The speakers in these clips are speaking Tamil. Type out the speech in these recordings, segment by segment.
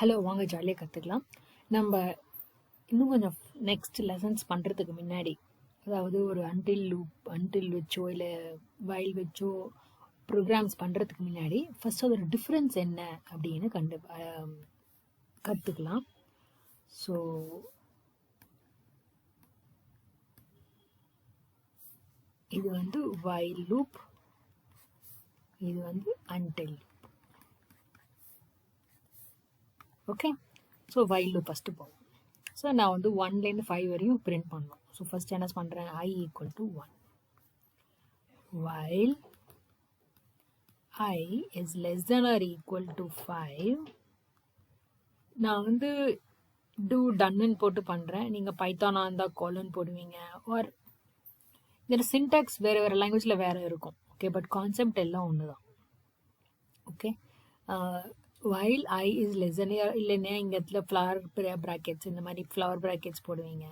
ஹலோ, வாங்க ஜாலியாக கற்றுக்கலாம். நம்ம இன்னும் கொஞ்சம் நெக்ஸ்ட் லெசன்ஸ் பண்ணுறதுக்கு முன்னாடி, அதாவது ஒரு அன்டில் வச்சோ இல்லை வைல் வச்சோ ப்ரோக்ராம்ஸ் பண்ணுறதுக்கு முன்னாடி ஃபர்ஸ்ட் அதோட டிஃப்ரென்ஸ் என்ன அப்படின்னு கற்றுக்கலாம். ஸோ இது வந்து வைல் லூப், இது வந்து until. Okay, so while loop first போவோம். ஸோ நான் வந்து 1லேருந்து 5 வரையும் பிரிண்ட் பண்ணணும். ஸோ ஃபஸ்ட் என்ன பண்ணுறேன், I = 1. While I is less than or equal to 5, நான் வந்து டன்னு போட்டு பண்ணுறேன். நீங்கள் பைத்தானாக இருந்தால் கோலன் போடுவீங்க. ஆர் இதில் சின்டாக்ஸ் வேறு வேறு லாங்குவேஜில் வேறு இருக்கும். ஓகே, பட் கான்செப்ட் எல்லாம் ஒன்று தான். Okay, while I is less than or இல்லைன்னா இங்கே இடத்துல ஃப்ளவர் ப்ராக்கெட்ஸ், இந்த மாதிரி ஃப்ளவர் ப்ராக்கெட்ஸ் போடுவீங்க.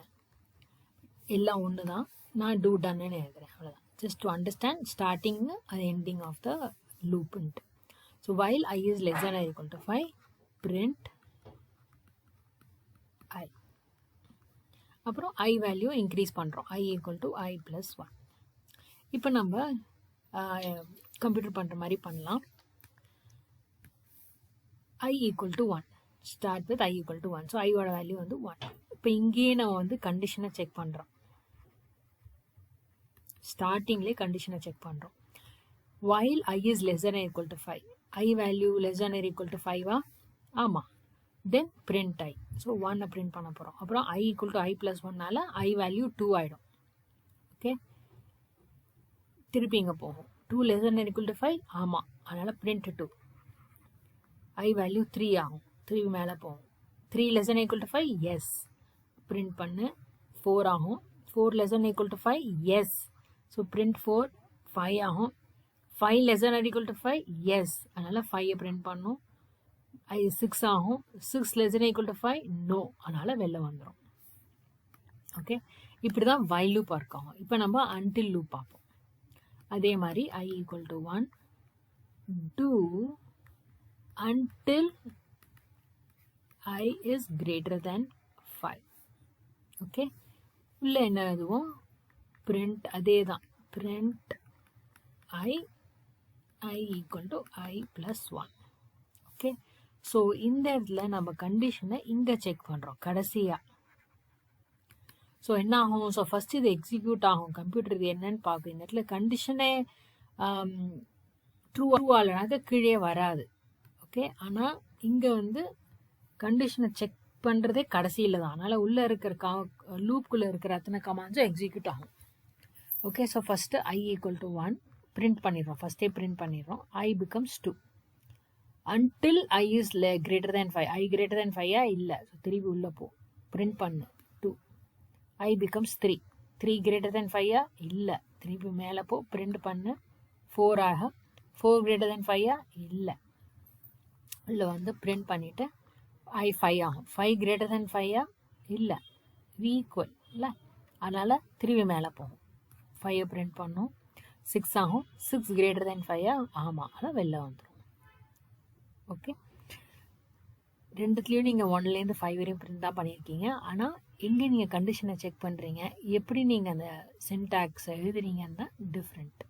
எல்லாம் ஒன்று தான். நான் டன்னு எழுதுறேன், அவ்வளோதான். ஜஸ்ட் டு அண்டர்ஸ்டாண்ட் ஸ்டார்டிங் அது எண்டிங் ஆஃப் த லூப்புன்ட்டு. So while I is less than or equal to 5, print I. அப்புறம் I வேல்யூ இன்க்ரீஸ் பண்ணுறோம். I = I + 1. இப்போ நம்ம கம்ப்யூட்டர் பண்ணுற மாதிரி பண்ணலாம். I = 1. Start with I = 1. So ஐயோட வேல்யூ வந்து 1. இப்போ இங்கேயே நம்ம வந்து கண்டிஷனை செக் பண்ணுறோம். ஸ்டார்டிங்லேயே கண்டிஷனை செக் பண்ணுறோம். while I is less than or equal to 5, I value less than or equal to 5 ஆமாம். தென் print I. ஸோ 1 print பண்ண போகிறோம். அப்புறம் I = I + 1னால I வேல்யூ 2 ஆகிடும். ஓகே, திருப்பி இங்கே போகும். 2 less than or equal to 5 ஆமாம், அதனால் print 2. I வேல்யூ 3 ஆகும். 3 மேலே போகும். 3 less than or equal to 5 yes, print பண்ணு. 4 ஆகும். 4 less than or equal to 5 yes, so print 4. 5 ஆகும். 5 less than or equal to 5 S, அதனால் 5 print பண்ணும். 6 ஆகும். 6 less than or equal to 5 no, அதனால் வெளில வந்துடும். ஓகே, இப்படி தான் வைல் லூப் ஒர்க் ஆகும். இப்போ நம்ம அன்டில் லூப் பார்ப்போம். அதே மாதிரி I = 1 do until I is greater than 5. Okay, இல்லை என்ன எதுவும் print அதே தான். print I = I + 1. Okay, so இந்த இடத்துல நம்ம கண்டிஷனை இங்கே செக் பண்ணுறோம் கடைசியாக. ஸோ என்ன ஆகும், ஸோ ஃபஸ்ட்டு இது எக்ஸிக்யூட் ஆகும். கம்ப்யூட்டர் இது என்னன்னு பார்க்கும். இந்த இடத்துல கண்டிஷனே ட்ரூ ஆகலைனாக்க கீழே வராது. ஓகே, ஆனால் இங்கே வந்து கண்டிஷனை செக் பண்ணுறதே கடைசியில் தான். அதனால் உள்ளே இருக்கிற லூப்புக்குள்ளே இருக்கிற அத்தனை கமாண்ட்ஸும் எக்ஸிக்யூட் ஆகும். Okay, so first I = 1 print பண்ணிடுறோம். ஃபஸ்ட்டே பிரிண்ட் பண்ணிடுறோம். I becomes 2 until I is greater than 5. I greater than 5 இல்லை, ஸோ திருப்பி உள்ளே போ, பிரிண்ட் பண்ணு. 2. I becomes 3. 3 greater than 5 இல்லை, திருப்பி மேலே போ, பிரிண்ட் பண்ணு. 4 ஆக. 4 greater than 5 இல்லை, இல்லை வந்து பிரிண்ட் பண்ணிவிட்டு I 5 ஆகும். 5 greater than 5 இல்லை, ஈக்குவல் இல்லை, அதனால் திருப்பி மேலே போகும். 5 பிரிண்ட் பண்ணும். 6 ஆகும். 6 greater than 5 ஆமாம், அதான் வெளில வந்துடும். ஓகே, ரெண்டுத்துலேயும் நீங்கள் 1லேருந்து 5 வரையும் பிரிண்ட் தான் பண்ணியிருக்கீங்க. ஆனால் எங்கே நீங்கள் கண்டிஷனை செக் பண்ணுறீங்க, எப்படி நீங்கள் அந்த சின்டாக்ஸை எழுதுறீங்கன்னு தான் டிஃப்ரெண்ட்.